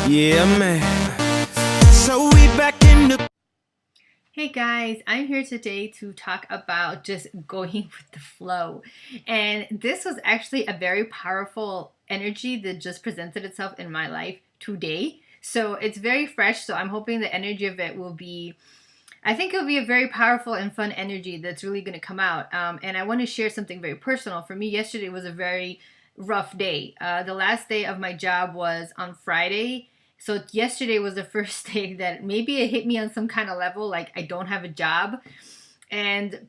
Yeah, man. So we back in the. Hey guys, I'm here today to talk about just going with the flow. And this was actually a very powerful energy that just presented itself in my life today. So it's very fresh. So I'm hoping the energy of it will be, I think it'll be a very powerful and fun energy that's really going to come out. And I want to share something very personal. For me, yesterday was a very rough day. The last day of my job was on Friday. So yesterday was the first day that maybe it hit me on some kind of level, like I don't have a job. And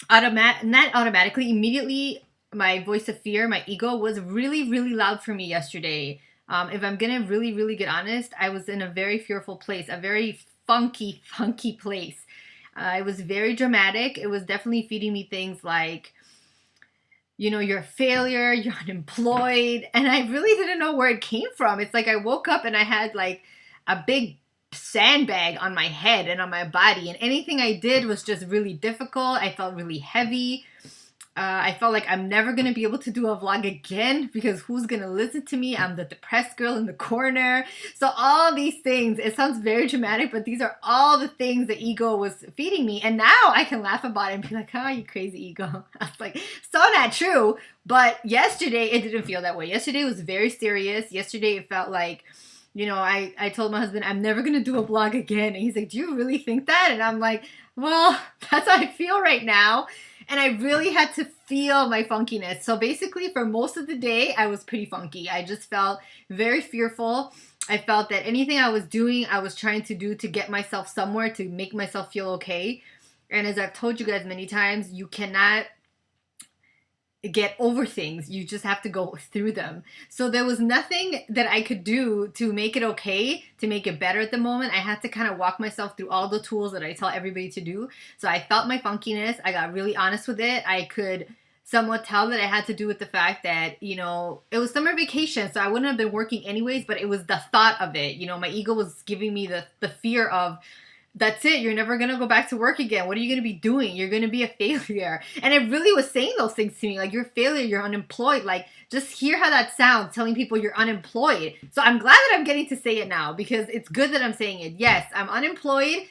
not automatically, immediately, my voice of fear, my ego was really, really loud for me yesterday. If I'm gonna really, really get honest, I was in a very fearful place, a very funky, funky place. It was very dramatic. It was definitely feeding me things like, you're a failure, you're unemployed. And I really didn't know where it came from. It's like I woke up and I had like a big sandbag on my head and on my body. And anything I did was just really difficult. I felt really heavy. I felt like I'm never going to be able to do a vlog again because who's going to listen to me? I'm the depressed girl in the corner. So all these things, it sounds very dramatic, but these are all the things the ego was feeding me. And now I can laugh about it and be like, oh, you crazy ego. I was like, so not true. But yesterday, it didn't feel that way. Yesterday was very serious. Yesterday, it felt like, I told my husband, I'm never going to do a vlog again. And he's like, do you really think that? And I'm like, well, that's how I feel right now. And I really had to feel my funkiness. So basically, for most of the day, I was pretty funky. I just felt very fearful. I felt that anything I was doing, I was trying to do to get myself somewhere, to make myself feel okay. And as I've told you guys many times, you cannot get over things. You just have to go through them. So there was nothing that I could do to make it okay, to make it better at the moment. I had to kind of walk myself through all the tools that I tell everybody to do. So I felt my funkiness. I got really honest with it. I could somewhat tell that it had to do with the fact that, it was summer vacation, so I wouldn't have been working anyways, but it was the thought of it. My ego was giving me the fear of, that's it. You're never going to go back to work again. What are you going to be doing? You're going to be a failure. And it really was saying those things to me. Like, you're a failure. You're unemployed. Like, just hear how that sounds, telling people you're unemployed. So I'm glad that I'm getting to say it now because it's good that I'm saying it. Yes, I'm unemployed.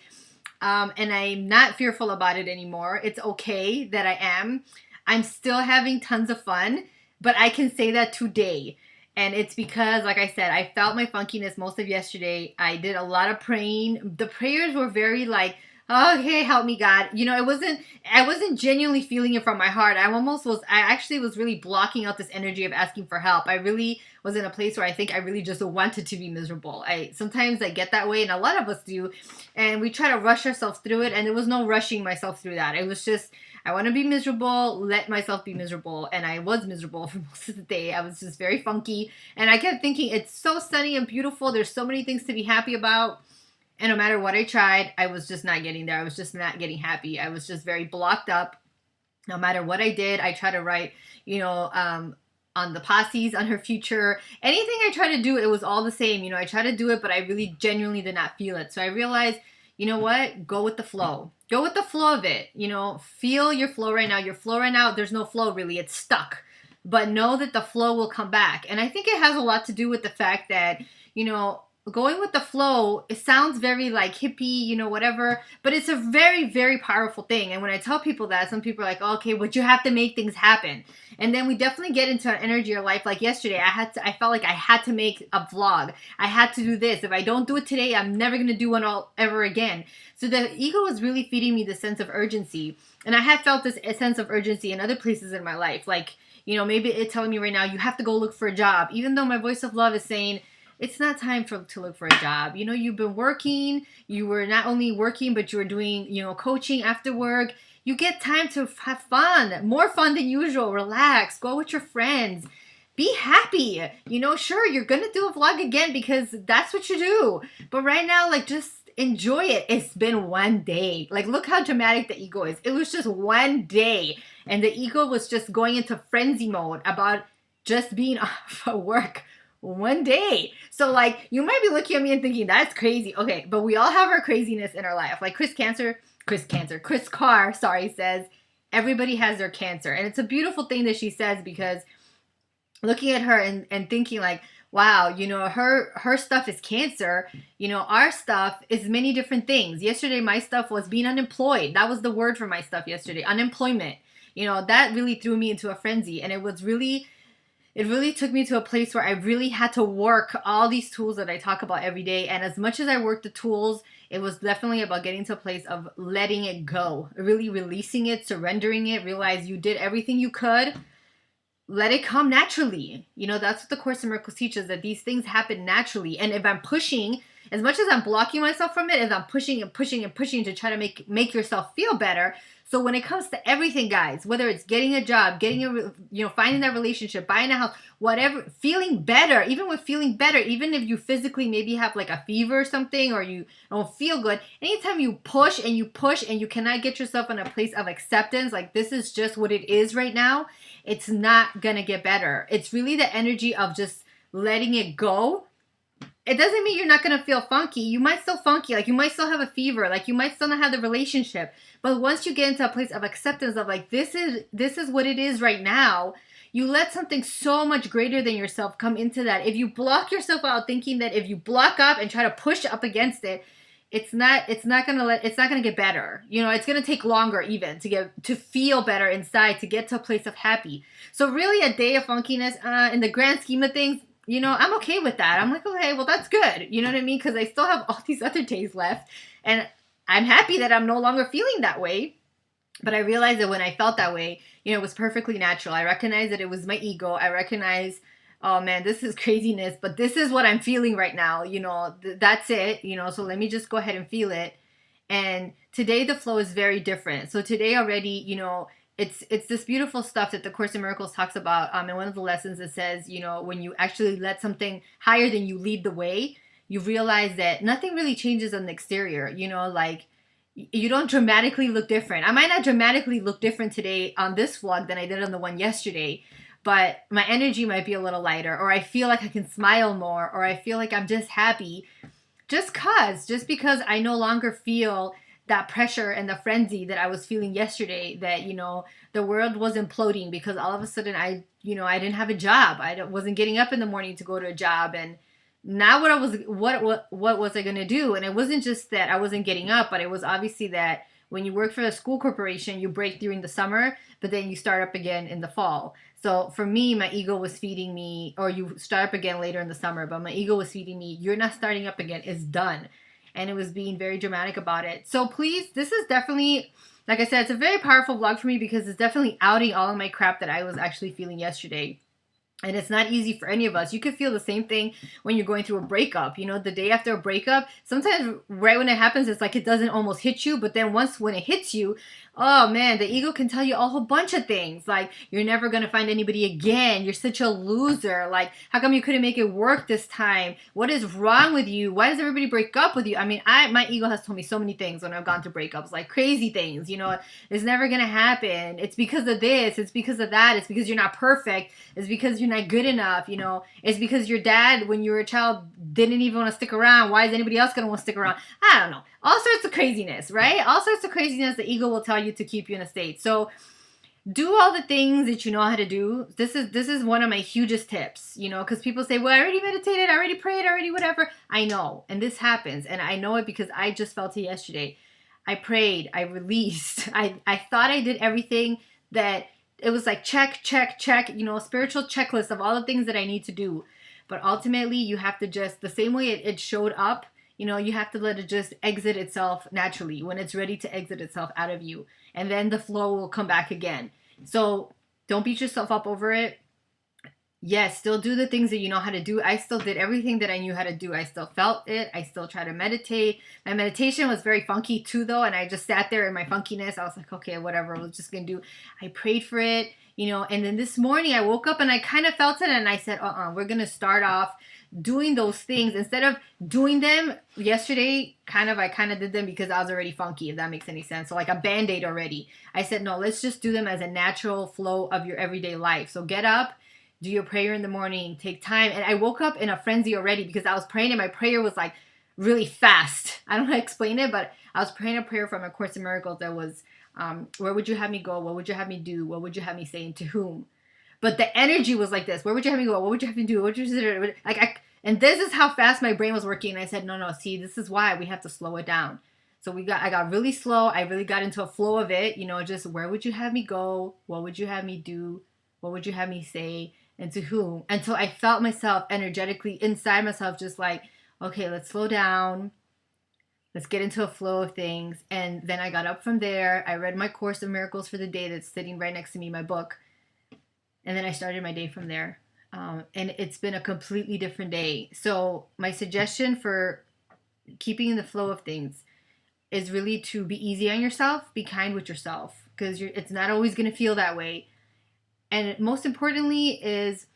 And I'm not fearful about it anymore. It's okay that I am. I'm still having tons of fun, but I can say that today. And it's because, like I said, I felt my funkiness most of yesterday. I did a lot of praying. The prayers were very like, oh, okay, help me, God. I wasn't genuinely feeling it from my heart. I actually was really blocking out this energy of asking for help. I really was in a place where I think I really just wanted to be miserable. Sometimes I get that way, and a lot of us do. And we try to rush ourselves through it, and there was no rushing myself through that. It was just, I want to be miserable, let myself be miserable. And I was miserable for most of the day. I was just very funky. And I kept thinking, it's so sunny and beautiful. There's so many things to be happy about. And no matter what I tried, I was just not getting there. I was just not getting happy. I was just very blocked up. No matter what I did, I tried to write, on the posses, on her future. Anything I tried to do, it was all the same. I tried to do it, but I really genuinely did not feel it. So I realized, you know what? Go with the flow. Go with the flow of it. Feel your flow right now. Your flow right now, there's no flow really. It's stuck. But know that the flow will come back. And I think it has a lot to do with the fact that, going with the flow, it sounds very like hippie, whatever, but it's a very, very powerful thing. And when I tell people that, some people are like, oh, okay, but you have to make things happen. And then we definitely get into an energy of life. Like yesterday, I felt like I had to make a vlog. I had to do this. If I don't do it today, I'm never going to do one ever again. So the ego was really feeding me the sense of urgency. And I have felt this sense of urgency in other places in my life. Like, maybe it's telling me right now, you have to go look for a job. Even though my voice of love is saying, it's not time to look for a job. You've been working. You were not only working, but you were doing, coaching after work. You get time to have fun, more fun than usual. Relax, go with your friends. Be happy. Sure, you're going to do a vlog again because that's what you do. But right now, like, just enjoy it. It's been one day. Like, look how dramatic the ego is. It was just one day. And the ego was just going into frenzy mode about just being off of work one day. So like, you might be looking at me and thinking that's crazy. Okay, but we all have our craziness in our life. Like Chris Carr, sorry, says everybody has their cancer. And it's a beautiful thing that she says because looking at her and thinking like, wow, her stuff is cancer. Our stuff is many different things. Yesterday, my stuff was being unemployed. That was the word for my stuff yesterday, unemployment. That really threw me into a frenzy. And it really took me to a place where I really had to work all these tools that I talk about every day. And as much as I worked the tools, it was definitely about getting to a place of letting it go, really releasing it, surrendering it, realize you did everything you could. Let it come naturally. That's what the Course in Miracles teaches, that these things happen naturally. And if I'm pushing, as much as I'm blocking myself from it, if I'm pushing and pushing and pushing to try to make yourself feel better. So when it comes to everything, guys, whether it's getting a job, finding that relationship, buying a house, whatever, feeling better, even if you physically maybe have like a fever or something, or you don't feel good, anytime you push and you cannot get yourself in a place of acceptance, like this is just what it is right now, it's not gonna get better. It's really the energy of just letting it go. It doesn't mean you're not going to feel funky. You might still funky. Like, you might still have a fever. Like, you might still not have the relationship. But once you get into a place of acceptance of, like, this is what it is right now, you let something so much greater than yourself come into that. If you block yourself out thinking that if you block up and try to push up against it, it's not going to get better. It's going to take longer even to feel better inside, to get to a place of happy. So really a day of funkiness, in the grand scheme of things, I'm okay with that. I'm like, okay, well, that's good. You know what I mean? Because I still have all these other days left. And I'm happy that I'm no longer feeling that way. But I realized that when I felt that way, it was perfectly natural. I recognized that it was my ego. I recognized, oh man, this is craziness, but this is what I'm feeling right now. That's it. So let me just go ahead and feel it. And today the flow is very different. So today already, it's this beautiful stuff that the Course in Miracles talks about. In one of the lessons, it says, when you actually let something higher than you lead the way, you realize that nothing really changes on the exterior. Like, you don't dramatically look different. I might not dramatically look different today on this vlog than I did on the one yesterday, but my energy might be a little lighter, or I feel like I can smile more, or I feel like I'm just happy just because I no longer feel that pressure and the frenzy that I was feeling yesterday, that, the world was imploding because all of a sudden I didn't have a job. I wasn't getting up in the morning to go to a job. And now what was I going to do? And it wasn't just that I wasn't getting up, but it was obviously that when you work for a school corporation, you break during the summer, but then you start up again in the fall. So for me, my ego was feeding me, or you start up again later in the summer, but my ego was feeding me, you're not starting up again, it's done. And it was being very dramatic about it. So please, this is definitely, like I said, it's a very powerful vlog for me because it's definitely outing all of my crap that I was actually feeling yesterday. And it's not easy for any of us. You could feel the same thing when you're going through a breakup. The day after a breakup, sometimes right when it happens, it's like it doesn't almost hit you. But then when it hits you, oh man, the ego can tell you a whole bunch of things. Like, you're never going to find anybody again. You're such a loser. Like, how come you couldn't make it work this time? What is wrong with you? Why does everybody break up with you? I mean, my ego has told me so many things when I've gone through breakups, like crazy things. It's never going to happen. It's because of this. It's because of that. It's because you're not perfect. It's because you're not good enough. It's because your dad, when you were a child, didn't even want to stick around. Why is anybody else going to want to stick around? I don't know. All sorts of craziness, right? All sorts of craziness the ego will tell you to keep you in a state. So do all the things that you know how to do. This is one of my hugest tips, because people say, well, I already meditated, I already prayed, I already whatever. I know. And this happens. And I know it because I just felt it yesterday. I prayed, I released. I thought I did everything that it was like check, check, check, a spiritual checklist of all the things that I need to do. But ultimately, you have to just, the same way it showed up, you have to let it just exit itself naturally when it's ready to exit itself out of you. And then the flow will come back again. So don't beat yourself up over it. Yes, still do the things that you know how to do. I still did everything that I knew how to do. I still felt it. I still try to meditate. My meditation was very funky too, though. And I just sat there in my funkiness. I was like, okay, whatever. I was just going to do. I prayed for it, And then this morning I woke up and I kind of felt it. And I said, we're going to start off doing those things. Instead of doing them yesterday, I kind of did them because I was already funky, if that makes any sense. So like a Band-Aid already. I said, no, let's just do them as a natural flow of your everyday life. So get up. Do your prayer in the morning, take time. And I woke up in a frenzy already because I was praying and my prayer was like really fast. I don't know how to explain it, but I was praying a prayer from A Course in Miracles that was, where would you have me go? What would you have me do? What would you have me say? And to whom? but the energy was like this. Where would you have me go? What would you have me do? What would you do? And this is how fast my brain was working. And I said, no, see, this is why we have to slow it down. So I got really slow. I really got into a flow of it, just where would you have me go? What would you have me do? What would you have me say? And to whom? Until I felt myself energetically inside myself, just like, okay, let's slow down. Let's get into a flow of things. And then I got up from there. I read my Course of Miracles for the Day that's sitting right next to me, my book. And then I started my day from there. And it's been a completely different day. So my suggestion for keeping in the flow of things is really to be easy on yourself, be kind with yourself, because it's not always going to feel that way. And most importantly is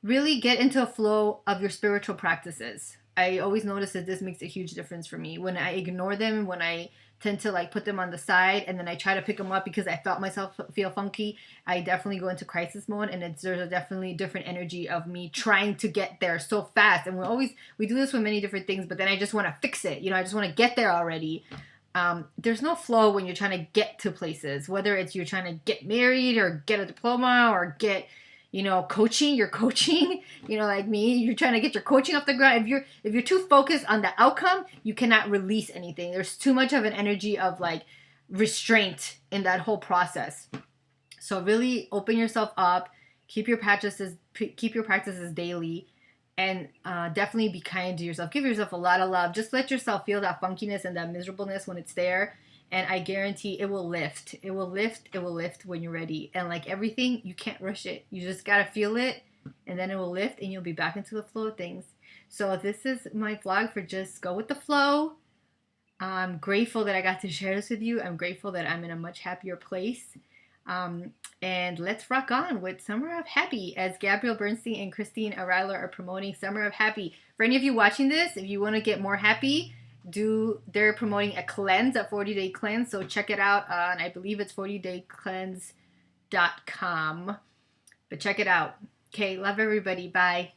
really get into a flow of your spiritual practices. I always notice that this makes a huge difference for me. When I ignore them, when I tend to put them on the side and then I try to pick them up because I felt myself feel funky, I definitely go into crisis mode, and there's a definitely different energy of me trying to get there so fast. And we do this with many different things, but then I just want to fix it. I just want to get there already. There's no flow when you're trying to get to places, whether it's you're trying to get married or get a diploma or get coaching, you're coaching, like me, you're trying to get your coaching off the ground. If you're too focused on the outcome, you cannot release anything. There's too much of an energy of restraint in that whole process. So really open yourself up, keep your practices daily, and definitely be kind to yourself. Give yourself a lot of love. Just let yourself feel that funkiness and that miserableness when it's there. And I guarantee it will lift. It will lift. It will lift when you're ready. And like everything, you can't rush it. You just got to feel it. And then it will lift and you'll be back into the flow of things. So this is my vlog for just go with the flow. I'm grateful that I got to share this with you. I'm grateful that I'm in a much happier place. And let's rock on with Summer of Happy, as Gabrielle Bernstein and Christine Ryler are promoting Summer of Happy. For any of you watching this, if you want to get more happy, they're promoting a cleanse, a 40-day cleanse, so check it out on, I believe it's 40daycleanse.com, but check it out. Okay, love everybody. Bye.